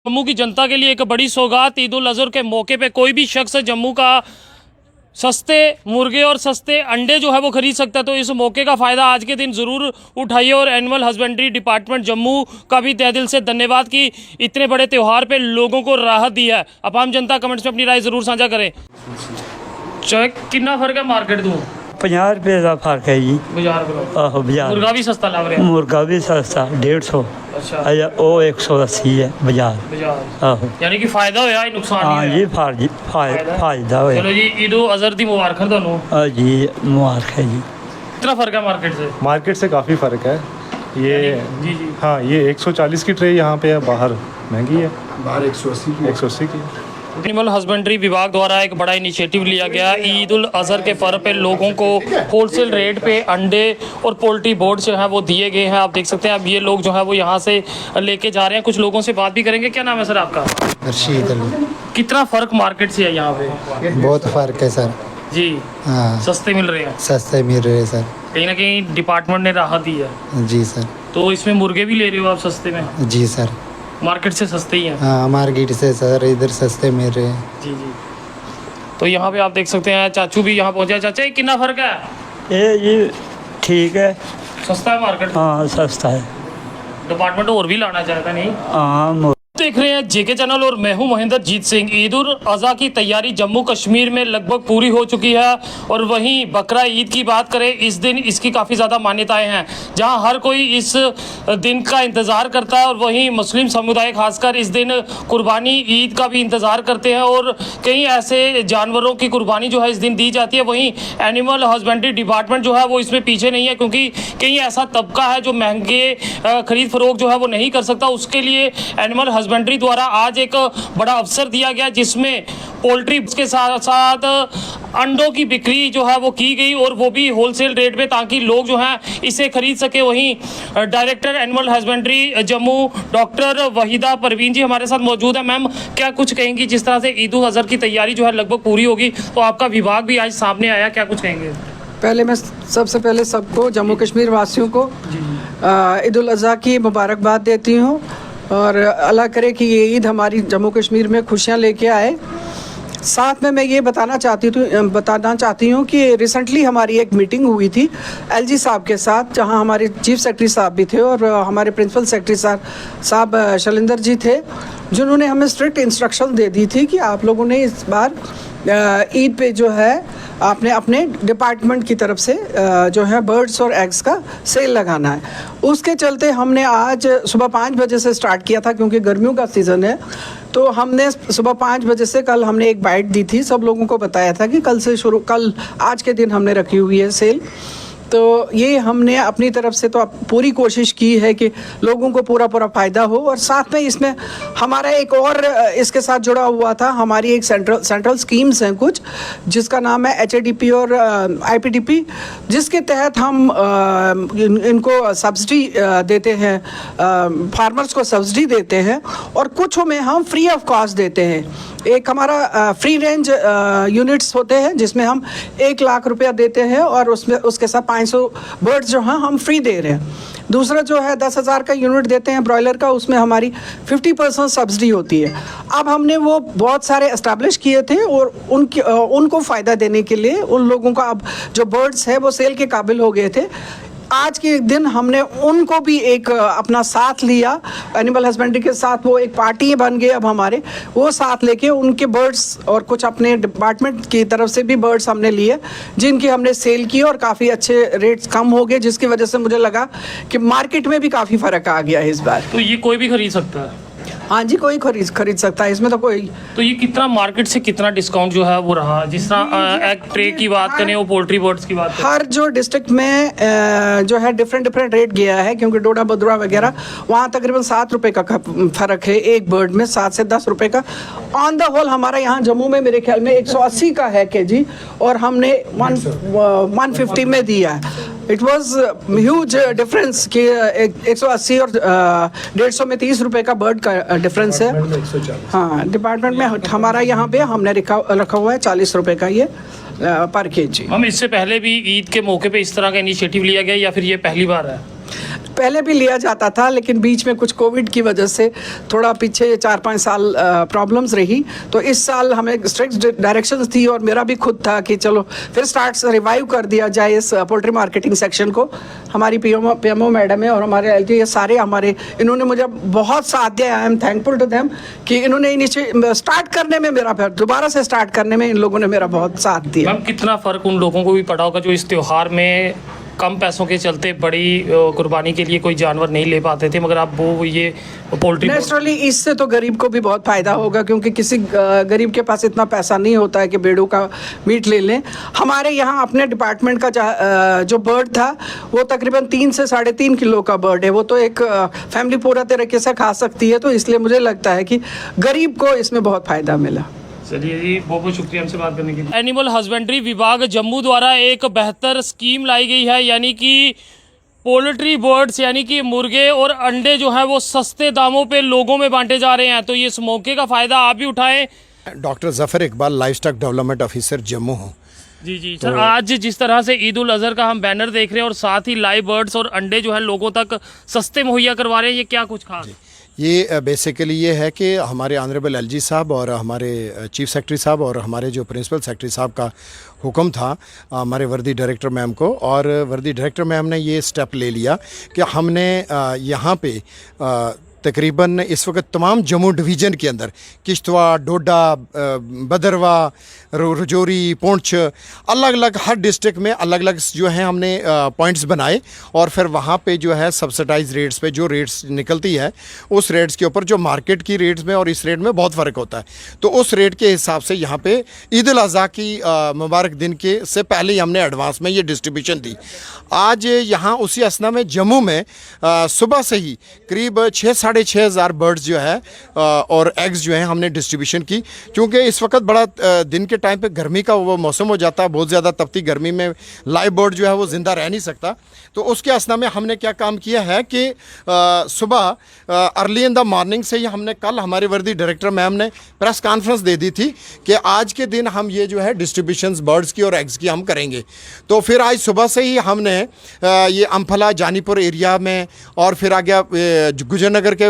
जम्मू की जनता के लिए एक बड़ी सौगात। ईद उल अजहा के मौके पे कोई भी शख्स जम्मू का सस्ते मुर्गे और सस्ते अंडे जो है वो खरीद सकता है, तो इस मौके का फ़ायदा आज के दिन ज़रूर उठाइए। और एनिमल हस्बेंड्री डिपार्टमेंट जम्मू का भी तहे दिल से धन्यवाद कि इतने बड़े त्यौहार पे लोगों को राहत दी है। अब आम जनता कमेंट्स में अपनी राय ज़रूर साझा करें। चाहे कितना फर्क है मार्केट दूँ 50 रुपये का फर्क है जी। बाजार आहो बाजार मुर्गा भी सस्ता लग रहा है। मुर्गा भी सस्ता 150। अच्छा वो 180 है बाजार। आहो यानी कि फायदा होया नुकसान हाँ नहीं जी होया। फायदा हो। चलो जी ईद उल अजहा दी मुबारक दोनों। जी मुबारक है जी। कितना फर्क है मार्केट से काफ़ी फ़र्क है ये। जी जी हाँ, ये 140 की ट्रे यहाँ पे है, बाहर महंगी है, बाहर 180 की। एनिमल हस्बेंड्री विभाग द्वारा एक बड़ा इनिशिएटिव लिया गया। ईद उल अजहा के पर्व पे लोगों को होलसेल रेट पे अंडे और पोल्ट्री बोर्ड जो है वो दिए गए हैं। आप देख सकते हैं अब ये लोग जो है वो यहाँ से लेके जा रहे हैं। कुछ लोगों से बात भी करेंगे। क्या नाम है सर आपका? रशीद अली। कितना फ़र्क मार्केट से है यहाँ पे? बहुत फ़र्क है सर। जी हाँ, सस्ते मिल रहे हैं। सस्ते मिल रहे हैं सर। कहीं ना कहीं डिपार्टमेंट ने राहत दी है। जी सर। तो इसमें मुर्गे भी ले रहे हो आप सस्ते में? जी सर। मार्केट से सस्ते ही हैं। हाँ, मार्केट से सर इधर सस्ते मिल रहे हैं। जी जी। तो यहाँ पे आप देख सकते हैं चाचू भी यहाँ पहुँचे। चाचा ये कितना फ़र्क है? ये जी ठीक है। सस्ता है मार्केट? हाँ सस्ता है। डिपार्टमेंट और भी लाना चाहता नहीं। हाँ देख रहे हैं जेके चैनल और मैं हूं महेंद्र जीत सिंह। ईद उल अजहा की तैयारी जम्मू कश्मीर में लगभग पूरी हो चुकी है। और वहीं बकरा ईद की बात करें, इस दिन इसकी काफ़ी ज़्यादा मान्यताएं हैं, जहां हर कोई इस दिन का इंतज़ार करता है। और वहीं मुस्लिम समुदाय खासकर इस दिन कुर्बानी ईद का भी इंतज़ार करते हैं और कई ऐसे जानवरों की कुर्बानी जो है इस दिन दी जाती है। वहीं एनिमल हस्बेंड्री डिपार्टमेंट जो है वो इसमें पीछे नहीं है, क्योंकि कहीं ऐसा तबका है जो महंगे खरीद फरोख्त जो है वो नहीं कर सकता। उसके लिए एनिमल हस्बेंड्री द्वारा आज एक बड़ा अवसर दिया गया, जिसमें पोल्ट्री के साथ साथ अंडों की बिक्री जो है वो की गई, और वो भी होलसेल रेट में, ताकि लोग जो हैं इसे खरीद सके। वहीं director animal husbandry Jammu doctor Waheeda Parveen ji हमारे साथ मौजूद है। मैम क्या कुछ कहेंगी? जिस तरह से ईद उल अजहा की तैयारी जो है लगभग पूरी होगी, तो आपका विभाग भी आज सामने आया, क्या कुछ कहेंगे? पहले मैं सबसे पहले सबको जम्मू कश्मीर वासियों को ईद उल अजहा की मुबारकबाद देती हूँ। और अल्लाह करे कि ये ईद हमारी जम्मू कश्मीर में खुशियाँ लेके आए। साथ में मैं ये बताना चाहती हूँ कि रिसेंटली हमारी एक मीटिंग हुई थी एलजी साहब के साथ, जहाँ हमारे चीफ सेक्रेटरी साहब भी थे और हमारे प्रिंसिपल सेक्रेटरी साहब शैलेंदर जी थे, जिन्होंने हमें स्ट्रिक्ट इंस्ट्रक्शन दे दी थी कि आप लोगों ने इस बार ईद पे जो है आपने अपने डिपार्टमेंट की तरफ से जो है बर्ड्स और एग्स का सेल लगाना है। उसके चलते हमने आज सुबह 5 बजे से स्टार्ट किया था, क्योंकि गर्मियों का सीज़न है। तो हमने सुबह 5 बजे से कल हमने एक बाइट दी थी, सब लोगों को बताया था कि कल आज के दिन हमने रखी हुई है सेल। तो ये हमने अपनी तरफ से तो पूरी कोशिश की है कि लोगों को पूरा फ़ायदा हो। और साथ में इसमें हमारा एक और इसके साथ जुड़ा हुआ था, हमारी एक सेंट्रल स्कीम्स हैं कुछ, जिसका नाम है HADP और IPDP, जिसके तहत हम इनको सब्सिडी देते हैं, फार्मर्स को सब्सिडी देते हैं, और कुछ में हम फ्री ऑफ कॉस्ट देते हैं। एक हमारा फ्री रेंज यूनिट्स होते हैं, जिसमें हम 1 लाख रुपया देते हैं, और उसमें उसके साथ 500 बर्ड्स जो हैं हम फ्री दे रहे हैं। दूसरा जो है 10,000 का यूनिट देते हैं ब्रॉयलर का, उसमें हमारी 50% सब्सिडी होती है। अब हमने वो बहुत सारे एस्टैब्लिश किए थे, और उनको फ़ायदा देने के लिए उन लोगों का अब जो बर्ड्स है वो सेल के काबिल हो गए थे। आज के दिन हमने उनको भी एक अपना साथ लिया, एनिमल हस्बेंड्री के साथ वो एक पार्टी बन गए अब हमारे, वो साथ लेके उनके बर्ड्स और कुछ अपने डिपार्टमेंट की तरफ से भी बर्ड्स हमने लिए, जिनकी हमने सेल की, और काफ़ी अच्छे रेट्स कम हो गए, जिसकी वजह से मुझे लगा कि मार्केट में भी काफ़ी फ़र्क आ गया है इस बार। तो ये कोई भी खरीद सकता है? हाँ जी, कोई खरीद सकता है, इसमें तो कोई। तो ये कितना मार्केट से कितना डिस्काउंट जो है वो रहा? जिस तरह एग ट्रे की बात करें, वो पोल्ट्री बर्ड्स की बात करें, हर जो डिस्ट्रिक्ट में जो है डिफरेंट रेट गया है, क्योंकि डोडा बदुरा वगैरह वहाँ तकरीबन 7 रुपये का फ़र्क है एक बर्ड में, 7 से 10 रुपये का। ऑन द होल हमारा यहाँ जम्मू में मेरे ख्याल में 180 का है केजी, और हमने 150 में दिया है। इट वॉज ह्यूज डिफरेंस कि 180 और 150 में 30 रुपये का बर्ड का डिफरेंस है। हाँ, डिपार्टमेंट में हमारा यहाँ पे हमने रखा हुआ है 40 रुपये का ये पर केजी। हम इससे पहले भी ईद के मौके पे इस तरह का इनिशिएटिव लिया गया, या फिर ये पहली बार है? पहले भी लिया जाता था, लेकिन बीच में कुछ कोविड की वजह से थोड़ा पीछे 4-5 साल प्रॉब्लम्स रही। तो इस साल हमें स्ट्रिक्ट डायरेक्शंस थी और मेरा भी खुद था कि चलो फिर स्टार्ट रिवाइव कर दिया जाए इस पोल्ट्री मार्केटिंग सेक्शन को। हमारी पीएमओ मैडम है और हमारे एलजी, ये सारे हमारे, इन्होंने मुझे बहुत साथ दिया। I am thankful to them कि इन्होंने स्टार्ट करने में मेरा, दोबारा से स्टार्ट करने में इन लोगों ने मेरा बहुत साथ दिया। मैम, कितना फ़र्क उन लोगों को भी पड़ा होगा जो इस त्यौहार में कम पैसों के चलते बड़ी कुर्बानी के लिए कोई जानवर नहीं ले पाते थे, मगर आप वो ये पोल्ट्री। नेचुरली इससे तो गरीब को भी बहुत फ़ायदा होगा, क्योंकि किसी गरीब के पास इतना पैसा नहीं होता है कि भेड़ों का मीट ले लें। हमारे यहाँ अपने डिपार्टमेंट का जो बर्ड था वो तकरीबन 3 से 3.5 किलो का बर्ड है। वो तो एक फैमिली पूरा तरीके से खा सकती है। तो इसलिए मुझे लगता है कि गरीब को इसमें बहुत फ़ायदा मिला। चलिए जी, बहुत बहुत शुक्रिया हमसे बात करने के लिए। एनिमल हस्बेंड्री विभाग जम्मू द्वारा एक बेहतर स्कीम लाई गई है, यानी कि पोल्ट्री बर्ड्स यानी कि मुर्गे और अंडे जो हैं वो सस्ते दामों पे लोगों में बांटे जा रहे हैं। तो ये इस मौके का फ़ायदा आप भी उठाएं। Doctor Zafar Iqbal, live stock development officer Jammu हूँ। जी जी सर, आज जिस तरह से ईद उल अजहर का हम बैनर देख रहे हैं और साथ ही लाइव बर्ड्स और अंडे जो है लोगों तक सस्ते मुहैया करवा रहे हैं, ये क्या कुछ खास? ये बेसिकली ये है कि हमारे ऑनरेबल एलजी साहब और हमारे चीफ सेक्रेटरी साहब और हमारे जो प्रिंसिपल सेक्रेटरी साहब का हुक्म था हमारे वर्दी डायरेक्टर मैम को, और वर्दी डायरेक्टर मैम ने ये स्टेप ले लिया कि हमने यहाँ पे तकरीबन इस वक्त तमाम जम्मू डिवीज़न के अंदर किश्तवाड़, डोडा, भदरवा, रजौरी, पुंछ, अलग अलग हर डिस्ट्रिक्ट में अलग अलग जो है हमने पॉइंट्स बनाए, और फिर वहाँ पे जो है सब्सिडाइज रेट्स पे जो रेट्स निकलती है उस रेट्स के ऊपर जो मार्केट की रेट्स में और इस रेट में बहुत फ़र्क होता है, तो उस रेट के हिसाब से यहाँ पे ईद उल अज़हा की मुबारक दिन के से पहले ही हमने एडवांस में ये डिस्ट्रीब्यूशन दी। आज यहाँ उसी असना में जम्मू में सुबह से ही करीब 6-6.5 हज़ार बर्ड्स जो है और एग्स जो हैं हमने डिस्ट्रीब्यूशन की, क्योंकि इस वक्त बड़ा दिन के टाइम पे गर्मी का वो मौसम हो जाता है, बहुत ज़्यादा तपती गर्मी में लाइव बर्ड जो है वो ज़िंदा रह नहीं सकता। तो उसके असना में हमने क्या काम किया है कि सुबह अर्ली इन द मॉर्निंग से ही हमने, कल हमारे वर्दी डायरेक्टर मैम ने प्रेस कॉन्फ्रेंस दे दी थी कि आज के दिन हम ये जो है डिस्ट्रीब्यूशंस बर्ड्स की और एग्स की हम करेंगे। तो फिर आज सुबह से ही हमने ये अम्फला, जानीपुर एरिया में, और फिर आ गया गुजरनगर के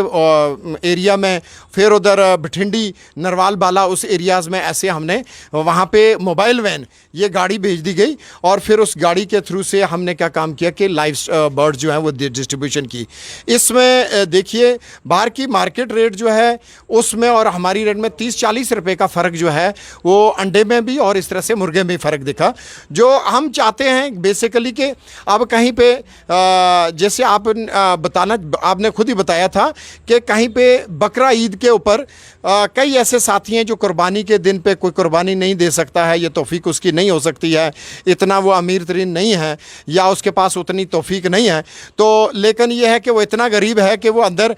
एरिया में, फिर उधर बठिंडी, नरवाल बाला, उस एरियाज़ में ऐसे हमने वहाँ पे मोबाइल वैन ये गाड़ी भेज दी गई, और फिर उस गाड़ी के थ्रू से हमने क्या काम किया कि लाइव बर्ड्स जो हैं वो डिस्ट्रीब्यूशन की। इसमें देखिए बाहर की मार्केट रेट जो है उसमें और हमारी रेट में 30-40 रुपए का फ़र्क जो है वो अंडे में भी और इस तरह से मुर्गे में फ़र्क दिखा। जो हम चाहते हैं बेसिकली कि अब कहीं पे जैसे आप बताना, आपने खुद ही बताया था कि कहीं पे बकरा ईद के ऊपर कई ऐसे साथी हैं जो कुर्बानी के दिन पे कोई कुर्बानी नहीं दे सकता है, ये तौफीक उसकी नहीं हो सकती है, इतना वो अमीर तरीन नहीं है या उसके पास उतनी तौफीक नहीं है। तो लेकिन ये है कि वो इतना गरीब है कि वो अंदर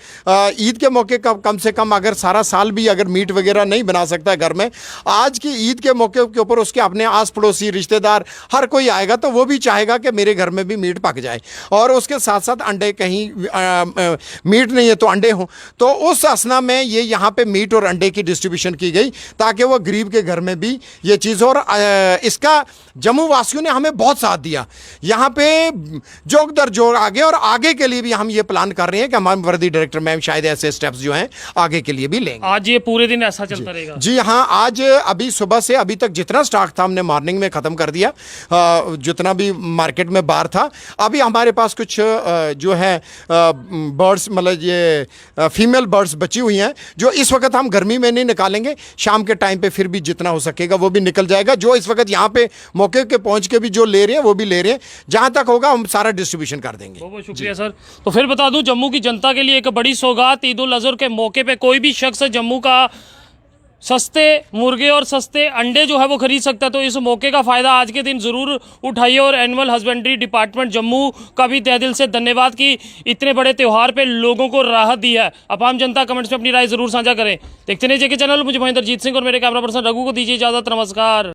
ईद के मौके का कम से कम अगर सारा साल भी अगर मीट वगैरह नहीं बना सकता है घर में, आज की ईद के मौके के ऊपर उसके अपने आस पड़ोसी रिश्तेदार हर कोई आएगा तो वो भी चाहेगा कि मेरे घर में भी मीट पक जाए, और उसके साथ साथ अंडे, कहीं मीट नहीं है तो अंडे हों। तो उस असना में ये यहाँ पे मीट और अंडे की डिस्ट्रीब्यूशन की गई ताकि वो गरीब के घर में भी ये चीज़, और इसका जम्मू वासियों ने हमें बहुत साथ दिया। यहाँ पे जोक दर जोक आगे, और आगे के लिए भी हम ये प्लान कर रहे हैं कि हमारे वर्दी डायरेक्टर मैम शायद ऐसे स्टेप्स जो हैं आगे के लिए भी लेंगे। आज ये पूरे दिन ऐसा चलता रहेगा? जी हाँ, आज अभी सुबह से अभी तक जितना स्टॉक था हमने मॉर्निंग में ख़त्म कर दिया, जितना भी मार्केट में बाहर था। अभी हमारे पास कुछ जो है बर्ड्स, मतलब ये फीमेल बर्ड्स बची हुई हैं जो इस वक्त हम गर्मी में नहीं निकालेंगे, शाम के टाइम पे फिर भी जितना हो सकेगा वो भी निकल जाएगा। जो इस वक्त यहाँ पे मौके के पहुँच के भी जो ले रहे हैं वो भी ले रहे हैं, जहाँ तक होगा हम सारा डिस्ट्रीब्यूशन कर देंगे। बहुत बहुत शुक्रिया सर। तो फिर बता दूं, जम्मू की जनता के लिए एक बड़ी सौगात, ईद उल अजहर के मौके पे कोई भी शख्स जम्मू का सस्ते मुर्गे और सस्ते अंडे जो है वो खरीद सकता है। तो इस मौके का फ़ायदा आज के दिन ज़रूर उठाइए, और एनिमल हस्बेंड्री डिपार्टमेंट जम्मू का भी तहे दिल से धन्यवाद कि इतने बड़े त्यौहार पे लोगों को राहत दी है। अब आम जनता कमेंट्स में अपनी राय ज़रूर साझा करें। देखते रहिए जेके चैनल। मुझे महेंद्र जीत सिंह और मेरे कैमरा पर्सन रघु को दीजिए इजाज़त। नमस्कार।